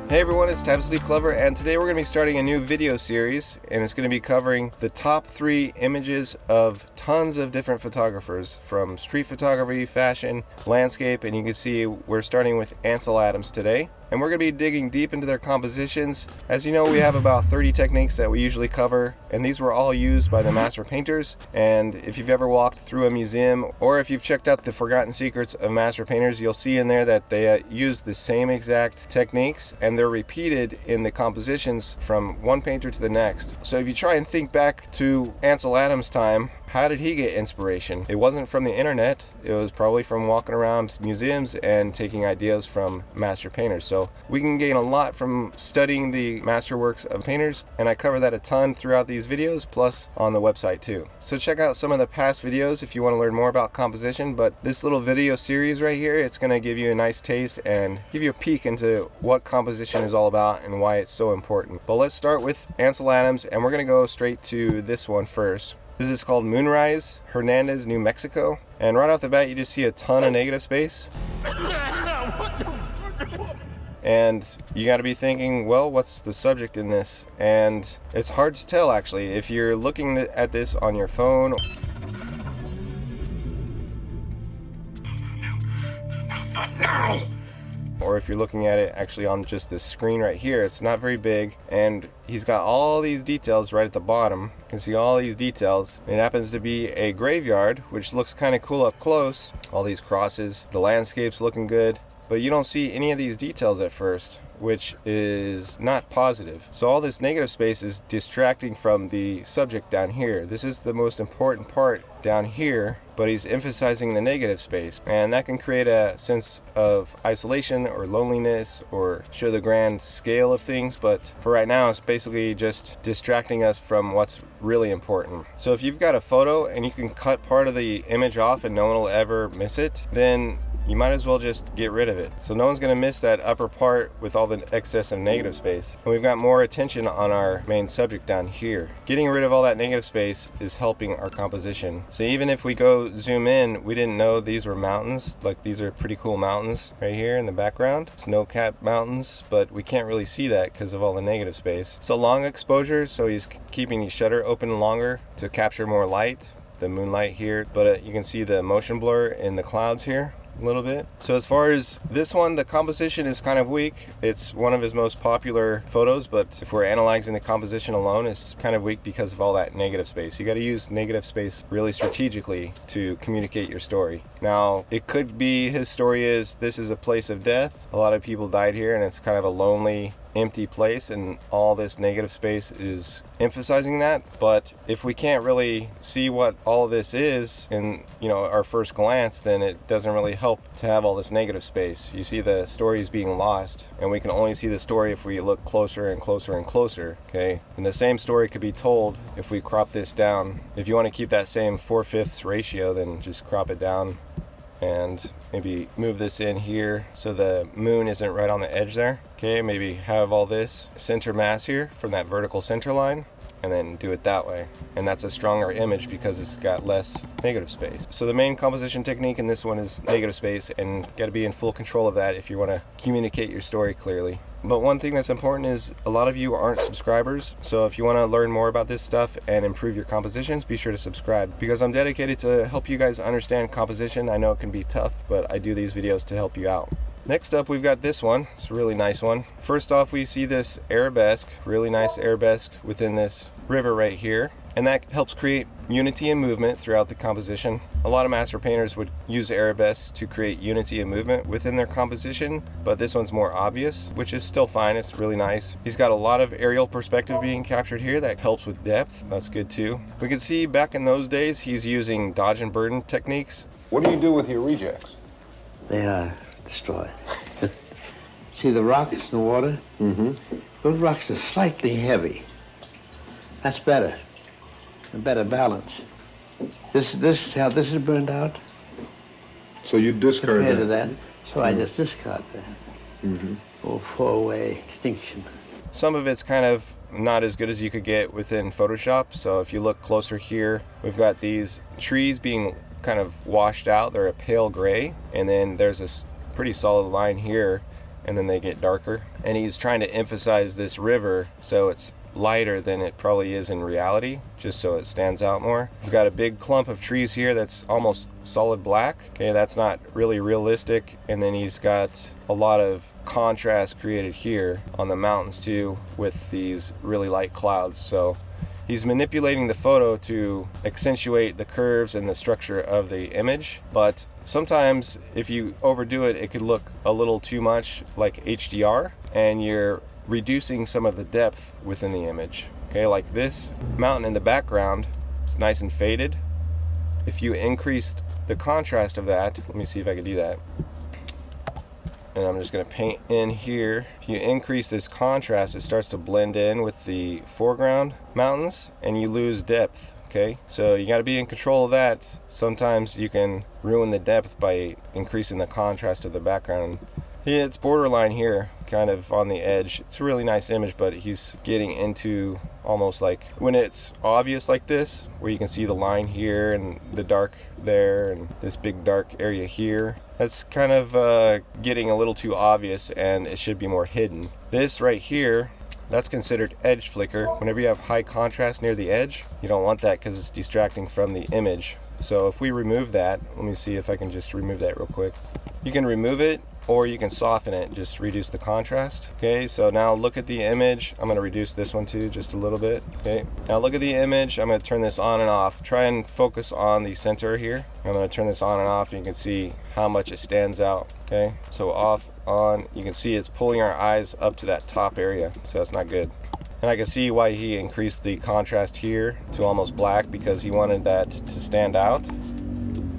Hey everyone, it's Time to Sleep Clever, and today we're going to be starting a new video series, and it's going to be covering the top 3 images of tons of different photographers, from street photography, fashion, landscape, and you can see we're starting with Ansel Adams today. And we're going to be digging deep into their compositions. As you know, we have about 30 techniques that we usually cover, and these were all used by the master painters. And if you've ever walked through a museum, or if you've checked out the Forgotten Secrets of Master Painters, you'll see in there that they use the same exact techniques, and they're repeated in the compositions from one painter to the next. So if you try and think back to Ansel Adams' time, how did he get inspiration? It wasn't from the internet. It was probably from walking around museums and taking ideas from master painters. So we can gain a lot from studying the masterworks of painters, and I cover that a ton throughout these videos, plus on the website too. So check out some of the past videos if you want to learn more about composition, but this little video series right here, it's going to give you a nice taste and give you a peek into what composition is all about and why it's so important. But let's start with Ansel Adams, and we're going to go straight to this one first. This is called Moonrise, Hernandez, New Mexico. And right off the bat, you just see a ton of negative space. And you got to be thinking, well, what's the subject in this? And it's hard to tell, actually. If you're looking at this on your phone, or if you're looking at it actually on just this screen right here, it's not very big, and he's got all these details right at the bottom. You can see all these details. It happens to be a graveyard, which looks kind of cool up close. All these crosses, the landscape's looking good, but you don't see any of these details at first, which is not positive. So all this negative space is distracting from the subject down here. This is the most important part down here, but he's emphasizing the negative space, and that can create a sense of isolation or loneliness or show the grand scale of things. But for right now, it's basically just distracting us from what's really important. So if you've got a photo and you can cut part of the image off and no one will ever miss it, then you might as well just get rid of it. So no one's going to miss that upper part with all the excess of negative space. And we've got more attention on our main subject down here. Getting rid of all that negative space is helping our composition. So even if we go zoom in, we didn't know these were mountains. Like, these are pretty cool mountains right here in the background. Snow-capped mountains, but we can't really see that because of all the negative space. It's a long exposure, so he's keeping the shutter open longer to capture more light, the moonlight here. But you can see the motion blur in the clouds here a little bit. So as far as this one, the composition is kind of weak. It's one of his most popular photos, but if we're analyzing the composition alone, it's kind of weak because of all that negative space. You got to use negative space really strategically to communicate your story. Now, it could be his story is, this is a place of death. A lot of people died here, and it's kind of a lonely, empty place, and all this negative space is emphasizing that. But if we can't really see what all of this is in, our first glance, then it doesn't really help to have all this negative space. You see the story is being lost, and we can only see the story if we look closer and closer and closer, okay? And the same story could be told if we crop this down. If you want to keep that same 4/5 ratio, then just crop it down and maybe move this in here so the moon isn't right on the edge there. Okay, maybe have all this center mass here from that vertical center line, and then do it that way. And that's a stronger image because it's got less negative space. So the main composition technique in this one is negative space, and got to be in full control of that if you want to communicate your story clearly. But one thing that's important is a lot of you aren't subscribers, so if you want to learn more about this stuff and improve your compositions, be sure to subscribe, because I'm dedicated to help you guys understand composition. I know it can be tough, but I do these videos to help you out. Next up, we've got this one. It's a really nice one. First off, we see this arabesque, really nice arabesque within this river right here, and that helps create unity and movement throughout the composition. A lot of master painters would use arabesques to create unity and movement within their composition, but this one's more obvious, which is still fine. It's really nice. He's got a lot of aerial perspective being captured here that helps with depth. That's good too. We can see back in those days he's using dodge and burn techniques. What do you do with your rejects? They are destroyed. See the rocks in the water? Mm-hmm. Those rocks are slightly heavy. That's better. A better balance. This how this is burned out. So you discard Compared to that? that. So I just discard that. Mm-hmm. Or four-way extinction. Some of it's kind of not as good as you could get within Photoshop. So if you look closer here, we've got these trees being kind of washed out. They're a pale gray, and then there's this pretty solid line here and then they get darker. And he's trying to emphasize this river so it's lighter than it probably is in reality, just so it stands out more. We've got a big clump of trees here that's almost solid black. Okay, that's not really realistic. And then he's got a lot of contrast created here on the mountains too with these really light clouds. So he's manipulating the photo to accentuate the curves and the structure of the image, but sometimes if you overdo it, it could look a little too much like HDR, and you're reducing some of the depth within the image. Okay, like this mountain in the background is nice and faded. If you increased the contrast of that, let me see if I can do that. And I'm just going to paint in here. If you increase this contrast, it starts to blend in with the foreground mountains and you lose depth. Okay, so you got to be in control of that. Sometimes you can ruin the depth by increasing the contrast of the background. Yeah, it's borderline here, kind of on the edge. It's a really nice image, but he's getting into almost like when it's obvious like this, where you can see the line here and the dark there and this big dark area here. That's kind of getting a little too obvious, and it should be more hidden. This right here, that's considered edge flicker. Whenever you have high contrast near the edge, you don't want that because it's distracting from the image. So if we remove that, let me see if I can just remove that real quick. You can remove it, or you can soften it, just reduce the contrast. Okay, so now look at the image. I'm gonna reduce this one too, just a little bit. Okay, now look at the image. I'm gonna turn this on and off. Try and focus on the center here. I'm gonna turn this on and off, and you can see how much it stands out. Okay, so off, on, you can see it's pulling our eyes up to that top area, so that's not good. And I can see why he increased the contrast here to almost black, because he wanted that to stand out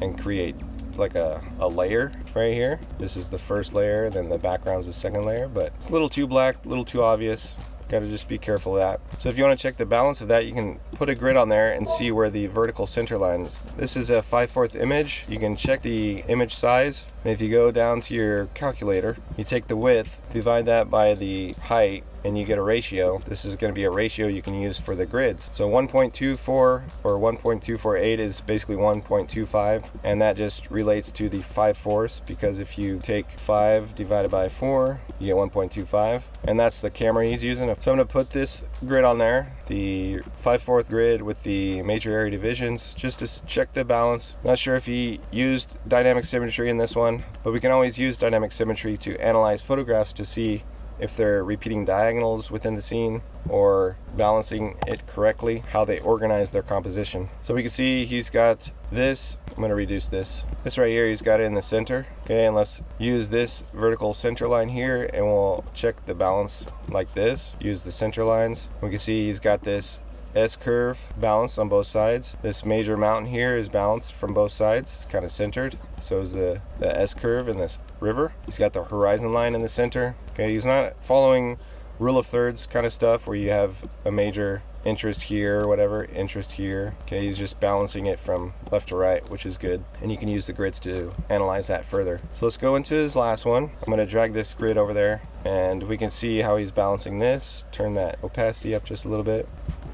and create like a layer right here. This is the first layer, then the background's the second layer, but it's a little too black, a little too obvious. Gotta just be careful of that. So if you want to check the balance of that, you can put a grid on there and see where the vertical center line is. This is a 5/4 image. You can check the image size. And if you go down to your calculator, you take the width, divide that by the height, and you get a ratio. This is going to be a ratio you can use for the grids. So 1.24 or 1.248 is basically 1.25, and that just relates to the 5/4, because if you take 5 divided by 4, you get 1.25, and that's the camera he's using. So I'm going to put this grid on there, the 5/4 grid with the major area divisions, just to check the balance. Not sure if he used dynamic symmetry in this one, but we can always use dynamic symmetry to analyze photographs to see if they're repeating diagonals within the scene or balancing it correctly, how they organize their composition. So we can see he's got this. I'm going to reduce this. This right here, he's got it in the center. Okay, and let's use this vertical center line here, and we'll check the balance like this. Use the center lines. We can see he's got this S-curve balanced on both sides. This major mountain here is balanced from both sides, kind of centered. So is the S-curve in this river. He's got the horizon line in the center. Okay, he's not following rule of thirds kind of stuff where you have a major interest here or whatever, interest here. Okay, he's just balancing it from left to right, which is good. And you can use the grids to analyze that further. So let's go into his last one. I'm going to drag this grid over there, and we can see how he's balancing this. Turn that opacity up just a little bit.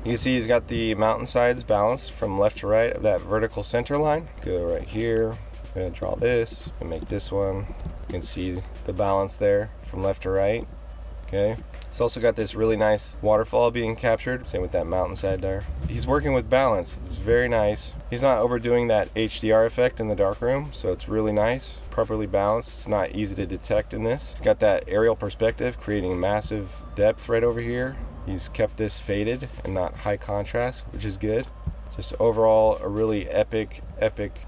You can see he's got the mountainsides balanced from left to right of that vertical center line. Go right here. I'm going to draw this and make this one. You can see the balance there from left to right. Okay. It's also got this really nice waterfall being captured. Same with that mountainside there. He's working with balance. It's very nice. He's not overdoing that HDR effect in the darkroom, so it's really nice. Properly balanced. It's not easy to detect in this. It's got that aerial perspective, creating massive depth right over here. He's kept this faded and not high contrast, which is good. Just overall a really epic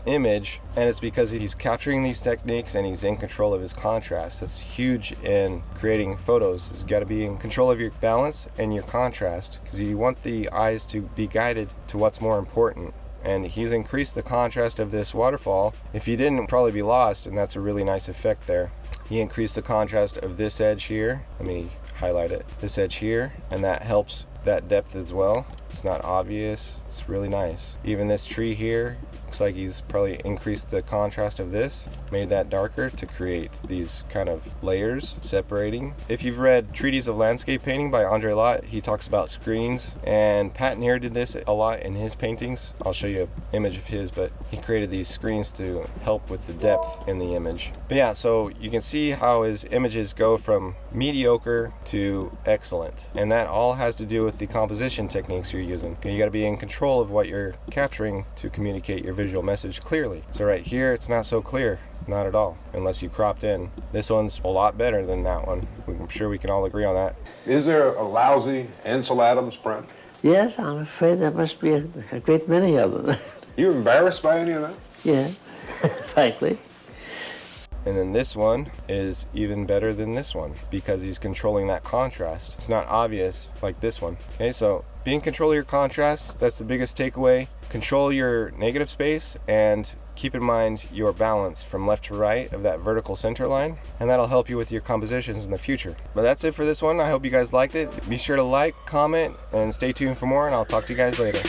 image, and it's because he's capturing these techniques and he's in control of his contrast. That's huge in creating photos. You've got to be in control of your balance and your contrast, because you want the eyes to be guided to what's more important. And he's increased the contrast of this waterfall. If you didn't, probably be lost, and that's a really nice effect there. He increased the contrast of this edge here. Let me highlight it, this edge here, and that helps that depth as well. It's not obvious. It's really nice. Even this tree here, looks like he's probably increased the contrast of this, made that darker to create these kind of layers separating. If you've read Treatise of Landscape Painting by Andre Lott, he talks about screens, and Pat Neer did this a lot in his paintings. I'll show you an image of his, but he created these screens to help with the depth in the image. But yeah, so you can see how his images go from mediocre to excellent, and that all has to do with the composition techniques you're using. You got to be in control of what you're capturing to communicate your visual message clearly. So right here, it's not so clear. Not at all, unless you cropped in. This one's a lot better than that one. I'm sure we can all agree on that. Is there a lousy Ansel Adams print? Yes, I'm afraid there must be a great many of them. You embarrassed by any of that? Yeah, frankly. And then this one is even better than this one because he's controlling that contrast. It's not obvious like this one. Okay, so be in control of your contrast. That's the biggest takeaway. Control your negative space and keep in mind your balance from left to right of that vertical center line, and that'll help you with your compositions in the future. But that's it for this one. I hope you guys liked it. Be sure to like, comment, and stay tuned for more, and I'll talk to you guys later.